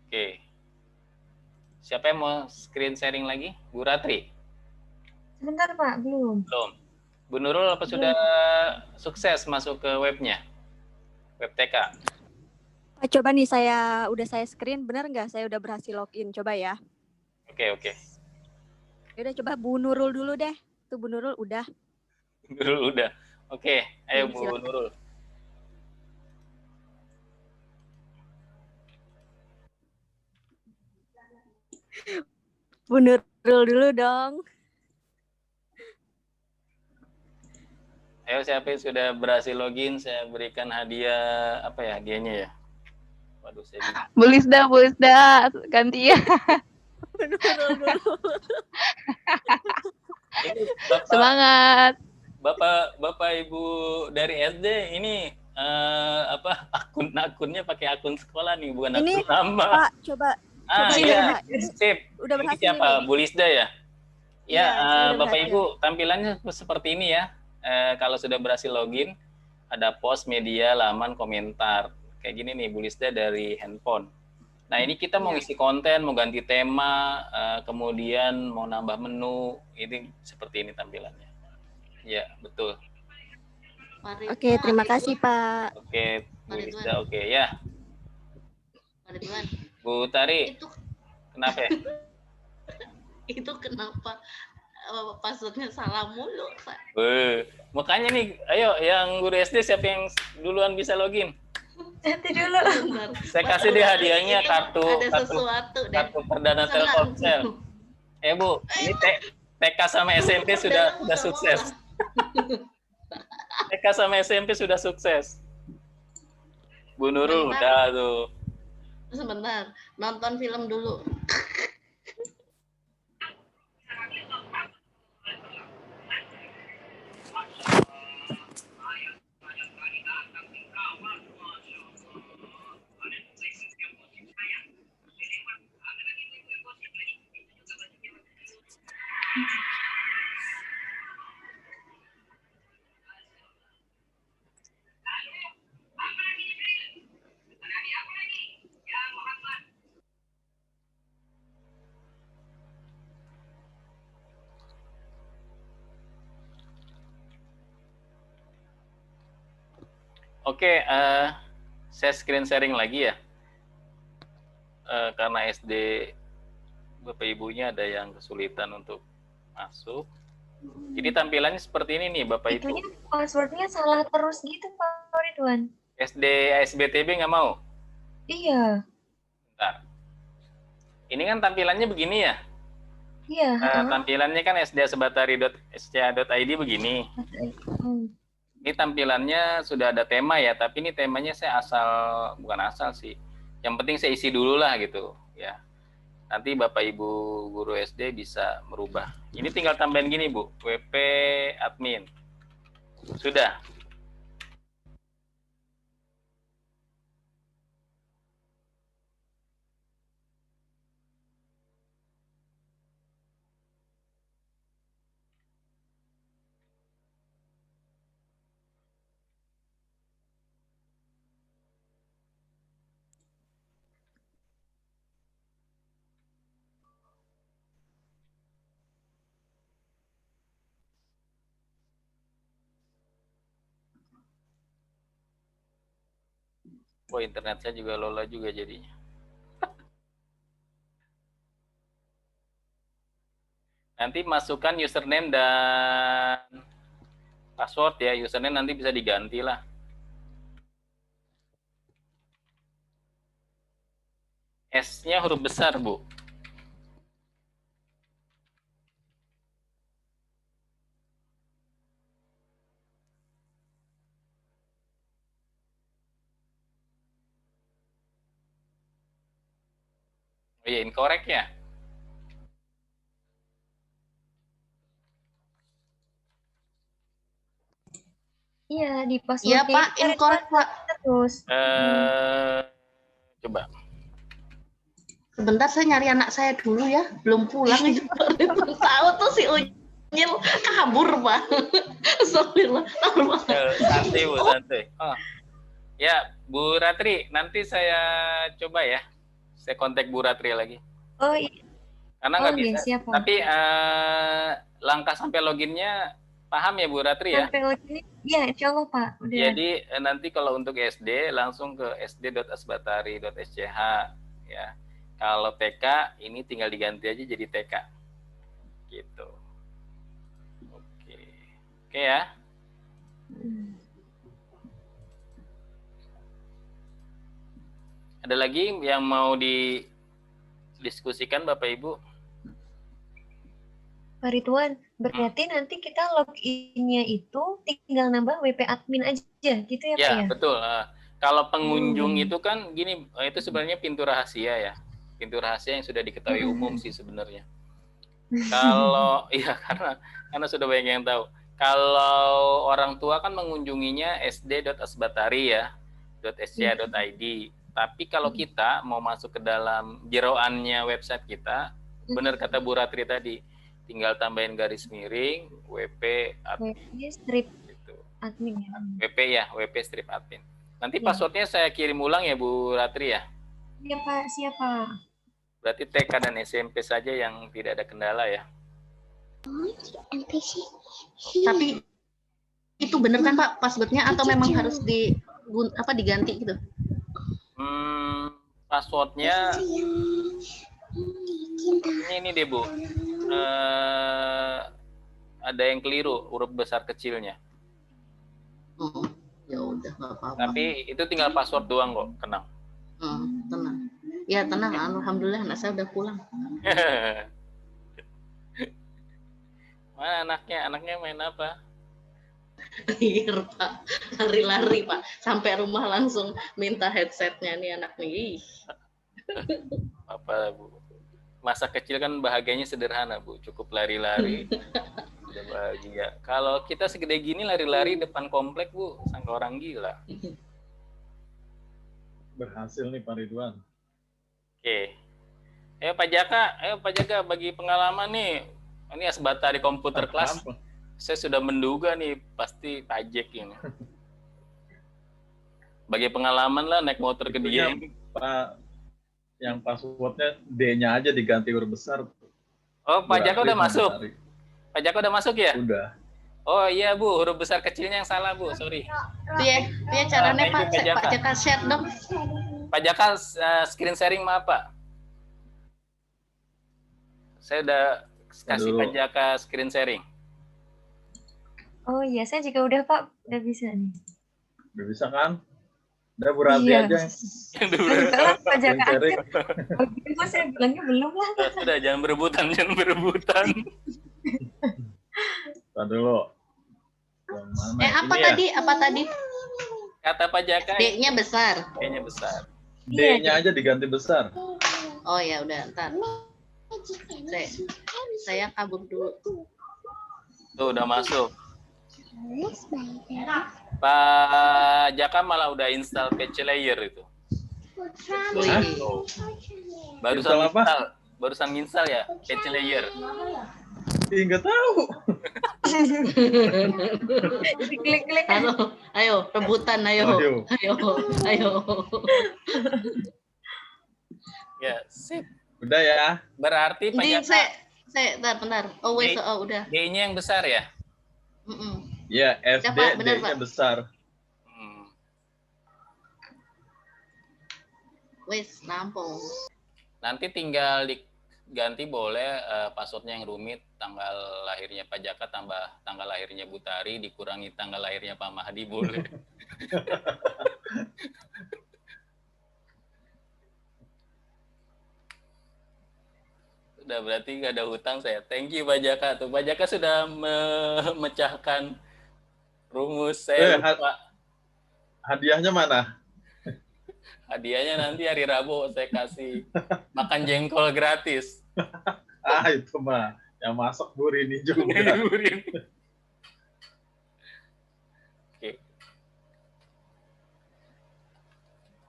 S1: Oke. Siapa yang mau screen sharing lagi? Bu Ratri?
S2: Sebentar Pak, belum.
S1: Belum. Bu Nurul apa
S2: Belum.
S1: sudah sukses masuk ke webnya? Web TK?
S3: Pak, coba nih udah saya screen, benar nggak? Saya udah berhasil login, coba ya.
S1: Oke.
S3: Ya udah coba Bu Nurul dulu deh. Tuh Bu Nurul udah.
S1: Bu Nurul udah. Oke, ayo
S3: Iya,
S1: Bu
S3: silakan.
S1: Nurul.
S3: Bu Nurul dulu dong.
S1: Ayo siapa yang sudah berhasil login, saya berikan hadiah, apa ya hadiahnya ya? Waduh, saya bingung.
S4: Bu Lisda, gantian.
S3: Bu Nurul dulu.
S1: Ini Bapak,
S4: Semangat.
S1: Bapak Ibu dari SD ini akunnya pakai akun sekolah nih, bukan
S3: Ini
S1: akun nama.
S3: Pak, coba
S1: Iya,
S3: Ini
S1: sip.
S3: udah
S1: Ini
S3: berhasil
S1: siapa?
S3: ini.
S1: Bu Lisda ya? Ya,
S3: Iya, saya udah
S1: Bapak
S3: berhasil.
S1: Ibu, tampilannya seperti ini ya. Kalau sudah berhasil login, ada post, media, laman, komentar. Kayak gini nih, Bu Lisda dari handphone. Nah, ini kita mau
S3: Iya.
S1: isi konten, mau ganti tema, kemudian mau nambah menu. Ini seperti ini tampilannya. Ya, betul.
S3: Oke, terima kasih Pak.
S1: Oke, Bu Lisda, oke ya.
S5: Pak Ridwan,
S1: Bu Tari,
S5: itu
S1: kenapa ya?
S5: itu kenapa passwordnya salah mulu?
S1: Makanya nih, ayo yang guru SD siapa yang duluan bisa login?
S2: Nanti dulu.
S5: Bentar.
S1: Saya kasih deh hadiahnya
S5: Itu
S1: kartu
S5: ada sesuatu deh.
S1: kartu perdana Telkomsel. Bu, ini TK sama SMP sudah sukses. TK sama SMP sudah sukses. Bu Nurul udah tuh.
S5: Sebentar, nonton film dulu.
S1: Oke, saya screen sharing lagi ya. Karena SD Bapak Ibunya ada yang kesulitan untuk masuk. Jadi tampilannya seperti ini nih Bapak Ibu.
S2: Itunya passwordnya salah terus gitu Pak Ridwan.
S1: SD ASBTB nggak mau?
S2: Iya.
S1: Bentar. Ini kan tampilannya begini ya.
S2: Iya.
S1: Tampilannya kan sda.sbatari.sca.id begini. Ini tampilannya sudah ada tema ya, tapi ini temanya saya bukan asal sih. Yang penting saya isi dulu lah gitu ya. Nanti Bapak Ibu guru SD bisa merubah. Ini tinggal tambahin gini Bu, WP admin. Sudah. Oh, internet saya juga lola juga jadinya. Nanti masukkan username dan password ya. Username nanti bisa diganti lah. S-nya huruf besar, Bu. Oh iya, incorrect ya?
S2: Iya, di password.
S5: Iya Pak, incorrect Pak.
S2: Terus.
S1: Coba.
S5: Sebentar saya nyari anak saya dulu ya, belum pulang itu. Tahu tuh si Unyil kabur Pak. Astagfirullah.
S1: Santai Bu, santai. Oh. Ya, Bu Ratri, nanti saya coba ya. Saya kontak Bu Ratri lagi.
S2: Oh iya.
S1: Karena nggak bisa.
S2: Siap, Pak.
S1: Tapi langkah sampai loginnya paham ya Bu Ratri ya?
S2: Sampai login, ya insya Allah Pak. Udah.
S1: Jadi nanti kalau untuk SD langsung ke sd.asbatari.sch ya. Kalau TK ini tinggal diganti aja jadi TK. Gitu. Oke. Oke ya. Ada lagi yang mau didiskusikan Bapak Ibu?
S2: Pak Ridwan, berarti nanti kita login-nya itu tinggal nambah WP admin aja, gitu ya Pak
S1: Ya,
S2: ya?
S1: betul. Kalau pengunjung itu kan gini, itu sebenarnya pintu rahasia ya. Pintu rahasia yang sudah diketahui umum sih sebenarnya. Kalau ya karena sudah banyak yang tahu. Kalau orang tua kan mengunjunginya sd.asbatari ya, .sca.id. Tapi kalau kita mau masuk ke dalam jeroannya website kita, benar kata Bu Ratri tadi, tinggal tambahin garis miring, WP admin.
S2: WP strip
S1: Gitu.
S2: admin ya.
S1: WP strip admin. Nanti passwordnya saya kirim ulang ya Bu Ratri ya.
S2: Iya Pak, siapa?
S1: Berarti TK dan SMP saja yang tidak ada kendala ya.
S5: Tapi itu bener kan Pak passwordnya atau memang harus diganti gitu?
S1: Passwordnya ini deh Bu. Ada yang keliru huruf besar kecilnya.
S5: Oh, ya udah nggak apa-apa.
S1: Tapi itu tinggal password doang kok, tenang.
S5: Tenang. Ya tenang, alhamdulillah anak saya udah pulang.
S1: Mana anaknya? Anaknya main apa?
S5: Iya Pak, lari-lari Pak, sampai rumah langsung minta headsetnya nih anak nih.
S1: Apa Bu? Masa kecil kan bahagianya sederhana Bu, cukup lari-lari. Udah bahagia. Kalau kita segede gini lari-lari depan komplek Bu, sangka orang gila.
S6: Berhasil nih Pak Ridwan.
S1: Oke. Ayo Pak Jaka bagi pengalaman nih. Ini Asbatari komputer kelas. Saya sudah menduga nih pasti pajak ini. Bagi pengalaman lah naik motor ke dia.
S6: Pak, yang passwordnya D-nya aja diganti huruf besar.
S1: Oh, Pak Jaka udah masuk. Pak Jaka udah masuk ya?
S6: Udah.
S1: Oh iya Bu, huruf besar kecilnya yang salah Bu, sorry.
S5: Iya caranya Pak Jaka share dong.
S1: Pak Jaka screen sharing maaf Pak. Saya udah kasih Pak Jaka screen sharing.
S2: Oh iya, saya juga udah Pak, udah bisa nih.
S6: Udah bisa kan? Udah Bu Ratri aja.
S2: Udah Pak Jaka aja. Kok saya bilangnya belum lah.
S1: Sudah, jangan berebutan.
S6: Tadi dulu.
S5: Apa tadi?
S1: Kata Pak Jaka.
S5: D-nya besar.
S1: D-nya besar.
S6: D-nya aja diganti besar.
S5: Oh ya udah, ntar. Saya kabur dulu.
S1: Tuh udah masuk. Pak Jaka malah udah install patch layer itu. Barusan install ya patch layer.
S6: Nggak tahu.
S2: Klik-klik.
S5: Ayo rebutan, ayo.
S1: Ya, sip.
S6: Udah ya.
S1: Berarti Pak Jaka.
S5: Bentar. Oh, udah.
S1: D-nya yang besar ya?
S6: Ya, SD D-nya besar.
S5: Wes, nampung.
S1: Nanti tinggal diganti boleh passwordnya yang rumit, tanggal lahirnya Pak Jaka tambah tanggal lahirnya Bu Tari, dikurangi tanggal lahirnya Pak Mahdi boleh. Udah berarti nggak ada hutang saya. Thank you Pak Jaka. Tuh Pak Jaka sudah memecahkan rumus saya lupa.
S6: Hadiahnya mana?
S1: Hadiahnya nanti hari Rabu saya kasih makan jengkol gratis.
S6: Itu mah yang masak Bu Rini juga.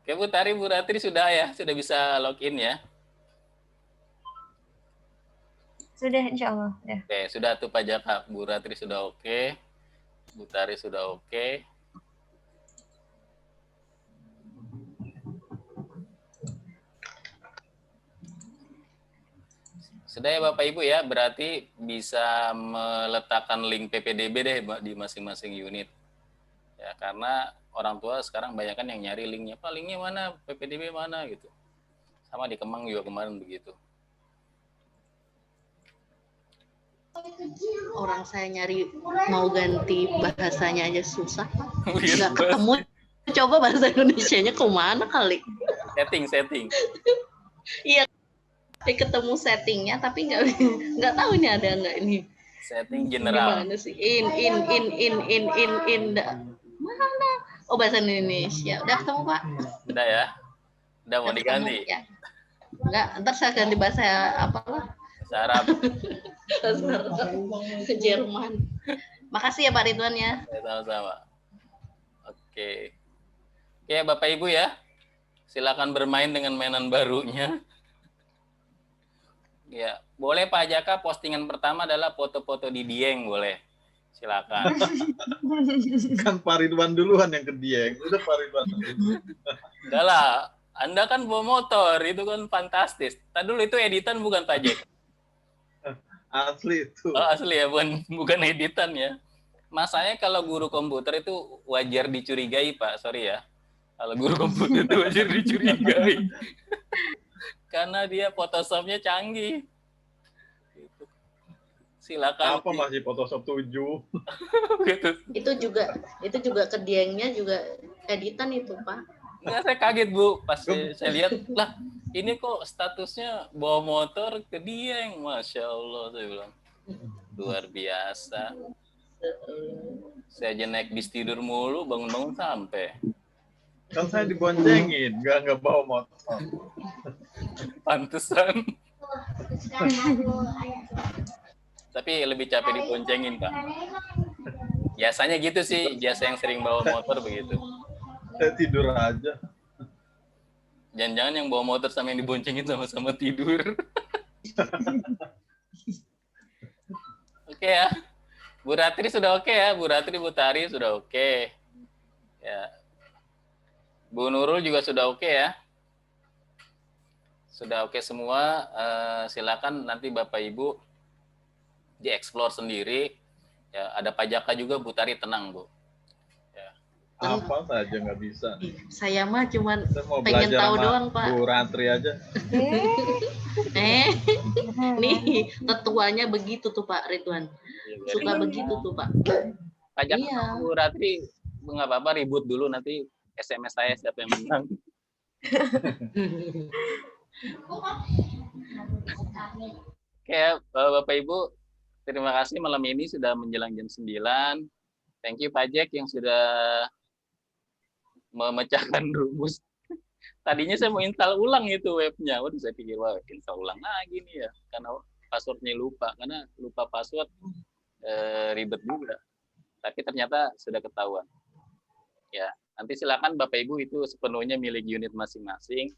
S6: Oke Bu Tari, Bu Ratri sudah ya? Sudah bisa login ya?
S2: Sudah, insya Allah.
S1: Oke, sudah tuh Pak Jaka. Bu Ratri sudah oke. Bu Tari sudah oke. Sudah ya Bapak Ibu ya, berarti bisa meletakkan link PPDB deh di masing-masing unit. Ya, karena orang tua sekarang banyak kan yang nyari linknya. Pak, linknya mana? PPDB mana? Gitu. Sama di Kemang juga kemarin begitu.
S5: Orang saya nyari mau ganti bahasanya aja susah. Nggak ketemu. Coba bahasa Indonesianya kemana kali?
S1: Setting.
S5: Tapi ketemu settingnya, tapi nggak tahu ini ada nggak ini.
S1: Setting general.
S5: Gimana sih? In. Mana? Oh, bahasa Indonesia. Udah ketemu, Pak?
S1: Udah ya? Udah mau
S5: Udah
S1: diganti?
S5: ketemu, ya. Enggak, ntar saya ganti bahasa apalah.
S1: Bahasa Arab.
S5: Ke Jerman. Makasih ya Pak Ridwan ya.
S1: Sama-sama. Oke. Oke, Bapak Ibu ya. Silakan bermain dengan mainan barunya. Ya, boleh Pak Jaka, postingan pertama adalah foto-foto di Dieng, boleh. Silakan.
S6: Kan Pak Ridwan duluan yang ke Dieng. Udah Pak Ridwan.
S1: Udah lah, Anda kan bawa motor, itu kan fantastis. Tadi dulu itu editan bukan Pak Jaka?
S6: Asli itu.
S1: Oh, asli ya, bukan editan ya. Masanya kalau guru komputer itu wajar dicurigai, Pak. Sorry ya. Kalau guru komputer itu wajar dicurigai. Karena dia Photoshop-nya canggih. Gitu. Silakan.
S6: Apa masih Photoshop 7?
S1: Gitu.
S5: Itu juga ke Diengnya juga editan itu, Pak.
S1: Nggak, saya kaget, Bu. Pas saya lihat, lah ini kok statusnya bawa motor ke Dieng. Masya Allah, saya bilang. Luar biasa. Saya aja naik bis tidur mulu, bangun-bangun sampai.
S6: Kan saya diboncengin, nggak bawa motor.
S1: Pantesan. Tapi lebih capek diboncengin, Pak. Biasanya gitu sih, biasa yang sering bawa motor begitu.
S6: Saya tidur aja.
S1: Jangan-jangan yang bawa motor sama yang diboncengin sama-sama tidur. Oke ya. Bu Ratri sudah oke ya, Bu Ratri, Bu Tari sudah oke. Ya. Bu Nurul juga sudah oke ya. Sudah oke semua. Silakan nanti Bapak Ibu dieksplor sendiri. Ya, ada Pak Jaka juga, Bu Tari, tenang Bu. Ya.
S6: Apa saja nggak bisa.
S5: Saya mah cuman
S6: Saya mau
S5: pengen
S6: belajar
S5: tahu
S6: sama
S5: doang, Pak.
S6: Bu Ratri aja.
S5: Nih tetuanya begitu tuh Pak Ridwan. Suka begitu tuh Pak.
S1: Pak Jaka,
S5: Iya.
S1: Bu Ratri, nggak apa-apa, ribut dulu nanti SMS saya siapa yang menang. Oke ya, Bapak Ibu, terima kasih malam ini sudah menjelang jam 9. Thank you Pak Jack yang sudah memecahkan rumus. Tadinya saya mau install ulang itu webnya. Waduh, saya pikir, wah install ulang lagi nih ya. Karena passwordnya lupa. Karena lupa password ribet juga. Tapi ternyata sudah ketahuan. Ya, nanti silakan Bapak Ibu, itu sepenuhnya milik unit masing-masing.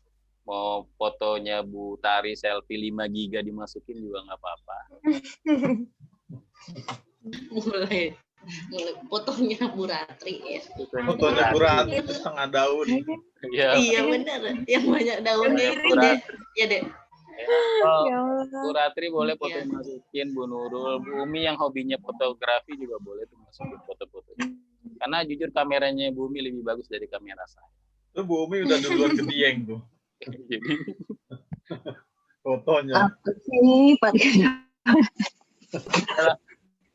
S1: Mau fotonya Bu Tari selfie 5 giga dimasukin juga nggak apa-apa.
S5: mulai fotonya Bu Ratri ya.
S6: Fotonya Bu Ratri itu setengah daun.
S1: Iya.
S5: Iya benar, yang banyak daunnya itu deh. Ya deh.
S3: Ya Allah.
S1: Bu Ratri boleh foto
S5: Iya.
S1: masukin, Bu Nurul, Bu Umi yang hobinya fotografi juga boleh tuh masukin foto-fotonya. Karena jujur kameranya Bu Umi lebih bagus dari kamera saya.
S6: Itu Bu Umi udah duluan ke Dieng tuh.
S1: Jadi
S6: Fotonya.
S2: Ini Pak.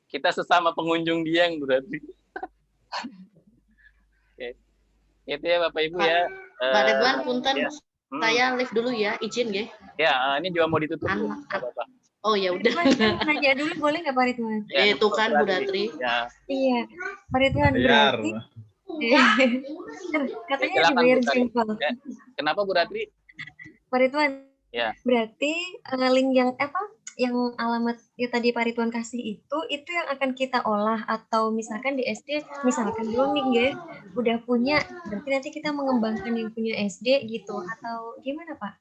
S1: kita sesama pengunjung Dieng berarti. Oke. Itu ya Bapak Ibu ya.
S5: Pak Ridwan punten,
S1: ya.
S5: saya live dulu ya, izin nggih.
S1: Ya, ini juga mau ditutup. Bu.
S5: Anak.
S1: Nggak apa-apa.
S5: Oh ya udah.
S2: Nanya dulu boleh nggak Pak Ridwan?
S1: Ya,
S5: Itu kan Bu Ratri.
S1: Ya,
S2: Iya, Pak Ridwan
S6: Biar.
S2: berarti katanya
S1: Silakan,
S2: dibayar
S1: Bu Tari.
S2: simpel.
S1: Ya. Kenapa Bu Ratri?
S2: Pak Ridwan,
S1: Ya.
S2: berarti link yang yang alamat yang tadi Pak Ridwan kasih itu yang akan kita olah, atau misalkan di SD, misalkan dulu nih ya, udah punya, berarti nanti kita mengembangkan yang punya SD gitu, atau gimana Pak?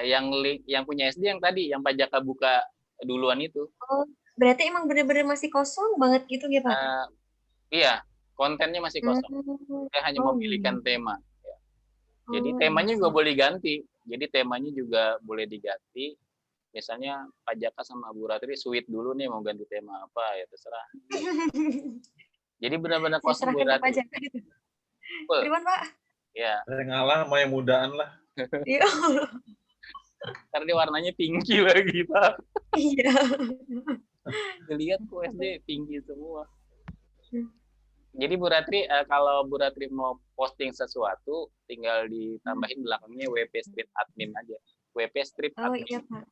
S1: Yang punya SD yang tadi, yang Pak Jaka buka duluan itu.
S2: Oh, berarti emang bener-bener masih kosong banget gitu ya Pak?
S1: Iya, kontennya masih kosong. Saya hanya memilihkan tema. Ya. Jadi temanya juga boleh ganti. Jadi temanya juga boleh diganti. Misalnya Pak Jaka sama Bu Ratri sweet dulu nih, mau ganti tema apa ya terserah. Jadi benar-benar
S2: Saya
S1: kosong Bu
S2: serahkan ke Pak
S1: Ratri.
S2: Jaka gitu.
S1: Betul.
S2: Ridwan Pak?
S1: Ya,
S6: Saya ngalah sama yang mudaan lah.
S2: Iya.
S1: karena dia warnanya tinggi lagi Pak.
S2: Iya.
S1: Dilihat kok SD tinggi semua. Jadi Bu Ratri, kalau Bu Ratri mau posting sesuatu, tinggal ditambahin belakangnya WP Strip Admin aja. WP Strip
S2: Oh
S1: Admin.
S2: iya Pak.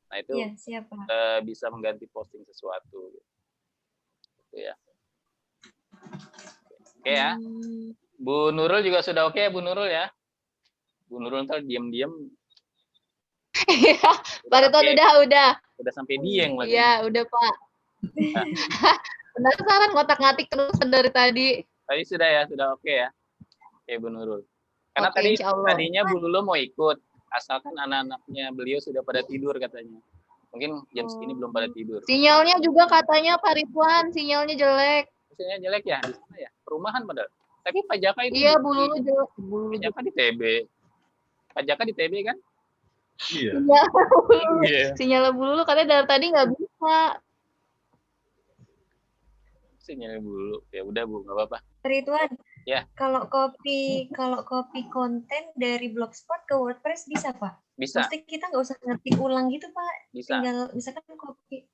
S1: Nah itu
S2: Iya siap Pak.
S1: bisa mengganti posting sesuatu. Gitu ya. Oke ya. Bu Nurul juga sudah oke ya Bu Nurul ya. Bu Nurul ntar diam-diam
S4: Iya, Pak Ridwan
S1: udah sampai dieng lagi.
S4: Iya, udah Pak.
S1: Nah,
S4: Penasaran ngotak-ngatik terus dari tadi.
S1: tadi sudah ya, sudah oke ya. Oke Bu Nurul. Karena
S4: Oke, insya Allah.
S1: tadinya Bu Lulu mau ikut, asalkan anak-anaknya beliau sudah pada tidur katanya. Mungkin jam segini belum pada tidur.
S4: Sinyalnya juga katanya Pak Ridwan, sinyalnya jelek.
S1: Sinyalnya jelek ya di sana ya. Perumahan padahal. Tapi Pak Jaka itu
S4: Iya, Bu Lulu jelek.
S1: Pak Jaka di TB. Pak Jaka di TB kan?
S6: Iya.
S1: Iya.
S4: Sinyal Bu Lulu katanya dari tadi nggak bisa.
S1: Sinyalnya Bu Lulu. Ya udah Bu, nggak apa-apa.
S2: Ridwan.
S1: Ya.
S2: Kalau copy konten dari Blogspot ke WordPress bisa Pak?
S1: Bisa.
S2: Pasti kita nggak usah ngetik ulang gitu Pak.
S1: Bisa.
S2: Tinggal misalkan copy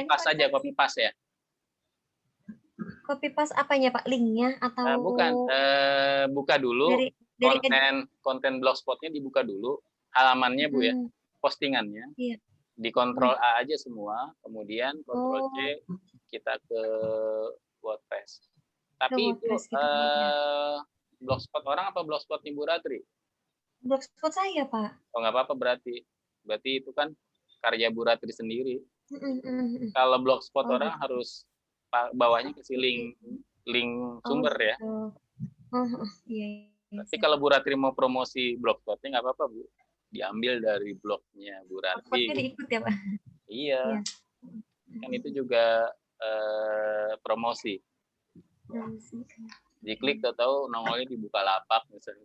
S1: Paste aja, copy paste ya.
S2: Copy paste apanya Pak? Linknya atau
S1: Bukan. Buka dulu
S2: dari
S1: konten Blogspotnya dibuka dulu, halamannya Bu ya, postingannya.
S2: Iya.
S1: Di Ctrl A aja semua, kemudian Ctrl C kita ke WordPress. Tapi itu Blogspot orang apa Blogspot Ibu Ratri?
S2: Blogspot saya Pak.
S1: Oh nggak apa-apa berarti itu kan karya Bu Ratri sendiri. Kalau Blogspot orang harus bawahnya kasih link sumber ya.
S2: Iya.
S1: Tapi kalau Bu Ratri mau promosi Blogspotnya nggak apa-apa Bu, diambil dari blognya Bu Ratri.
S2: Blogspotnya diikut ya Pak.
S1: Iya. Kan itu juga promosi. Diklik tahu nongolnya di Bukalapak misalnya.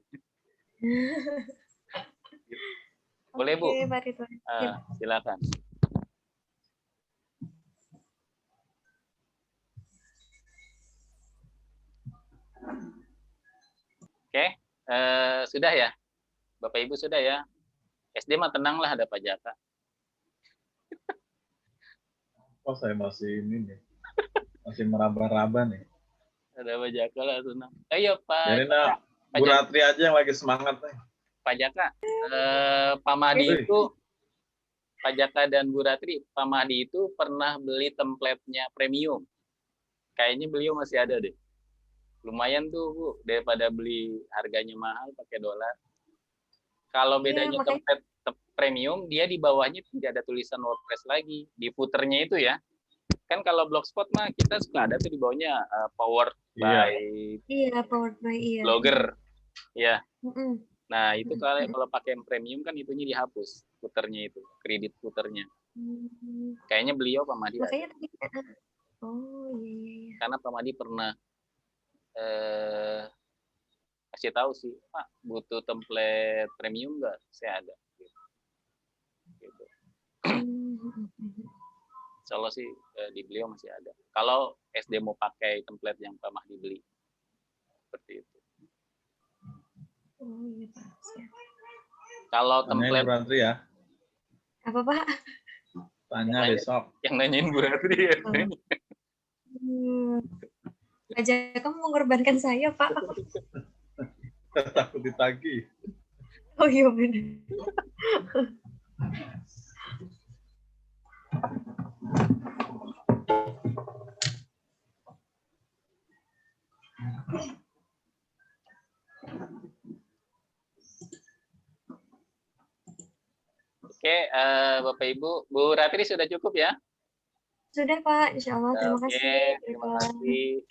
S1: Boleh Bu?
S2: Oke, Pak Ridwan.
S1: Silakan. Oke, sudah ya, Bapak Ibu sudah ya. SD mah tenang lah, ada Pak Jaka.
S6: Oh saya masih ini nih, masih meraba-raba nih.
S1: Ada Pak Jaka lah, tenang. Ayo Pak.
S6: Jadi nah, Bu Ratri aja yang lagi semangat nih.
S1: Pak Jaka, Pak Mahdi itu, Pak Jaka dan Bu Ratri, Pak Mahdi itu pernah beli template-nya premium. Kayaknya beliau masih ada deh. Lumayan tuh Bu, daripada beli harganya mahal pakai dolar. Kalau bedanya template premium, dia di bawahnya tidak ada tulisan WordPress lagi. Di footernya itu ya. Kan kalau Blogspot mah kita suka ada tuh di bawahnya powered by Blogger. Iya. Nah, itu kalau pakai premium kan itunya dihapus, footernya itu, kredit footernya. Kayaknya beliau Pak Mahdi.
S2: Makanya tadi iya.
S1: Karena Pak Mahdi pernah kasih tahu sih, Pak, butuh template premium nggak? Saya ada. Gitu. Insya Allah sih di beliau masih ada. Kalau SD mau pakai template yang Pak Mahdi beli. Seperti itu.
S2: Oh iya Pak.
S1: Kalau template
S6: Bu Ratri ya.
S2: Apa Pak?
S6: Tanya besok.
S1: Yang nanyain Bu Ratri ya.
S2: Pak Jaka mengorbankan saya Pak.
S6: Takut ditagih.
S2: Oh iya benar.
S1: Oke, Bapak Ibu, Bu Ratri sudah cukup ya?
S2: Sudah Pak, Insya Allah. Terima kasih.
S1: Terima kasih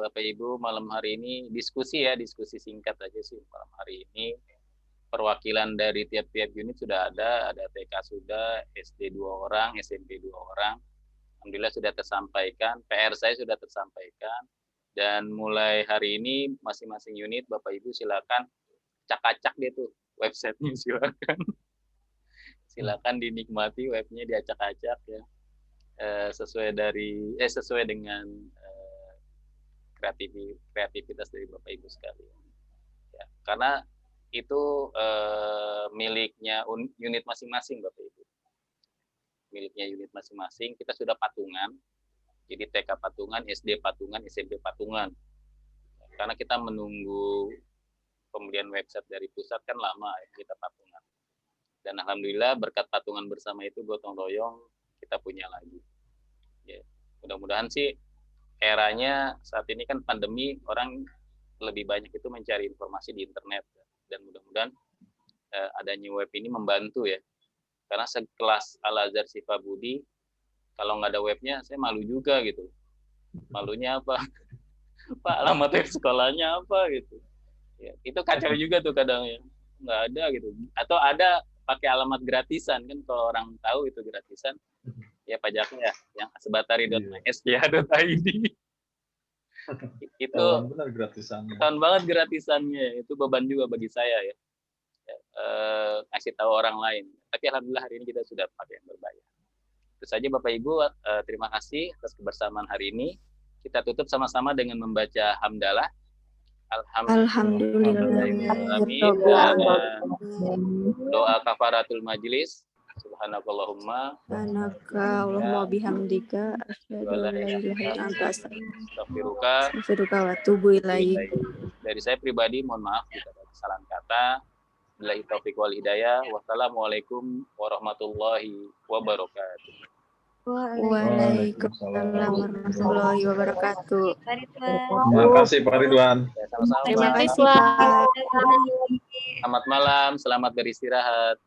S1: Bapak Ibu. Malam hari ini diskusi singkat aja sih malam hari ini. Perwakilan dari tiap-tiap unit sudah ada TK sudah, SD 2 orang, SMP 2 orang. Alhamdulillah sudah tersampaikan, PR saya sudah tersampaikan. Dan mulai hari ini masing-masing unit Bapak Ibu silakan acak-acak deh tuh websitenya, silakan dinikmati webnya, diacak-acak ya. Sesuai dengan kreativitas dari Bapak Ibu sekalian. Ya, karena itu miliknya unit masing-masing Bapak Ibu. Miliknya unit masing-masing, kita sudah patungan. Jadi TK Patungan, SD Patungan, SMP Patungan. Karena kita menunggu pembelian website dari pusat kan lama ya, kita patungan. Dan alhamdulillah berkat patungan bersama itu gotong royong kita punya lagi. Ya, mudah-mudahan sih eranya saat ini kan pandemi, orang lebih banyak itu mencari informasi di internet, dan mudah-mudahan adanya web ini membantu ya. Karena sekelas Al-Azhar Syifa Budi, kalau nggak ada webnya saya malu juga gitu. Malunya apa? Pak, alamat web sekolahnya apa gitu. Ya, itu kacau juga tuh kadang ya. Nggak ada gitu. Atau ada pakai alamat gratisan kan, kalau orang tahu itu gratisan ya pajaknya ya, yang asbatari.skia.id. Itu
S6: benar gratisannya.
S1: tahun banget gratisannya, itu beban juga bagi saya ya. Ngasih tahu orang lain. Tapi alhamdulillah hari ini kita sudah pakai yang berbayar. Itu saja Bapak Ibu, terima kasih atas kebersamaan hari ini. Kita tutup sama-sama dengan membaca hamdalah.
S3: Alhamdulillah.
S1: Doa kafaratul majlis. Subhanakallahumma
S3: Allahumma bihamdika asyhadu an la ilaha illa anta astaghfiruka wa atubu ilaik.
S1: Dari saya pribadi mohon maaf jika ada kesalahan kata. Billahi taufiq wal hidayah. Wassalamualaikum warahmatullahi wabarakatuh.
S3: Waalaikumsalam warahmatullahi wabarakatuh.
S6: Terima kasih Pak Ridwan.
S1: Sama-sama.
S3: Terima kasih
S4: Pak.
S3: Pak.
S1: Selamat malam, selamat beristirahat.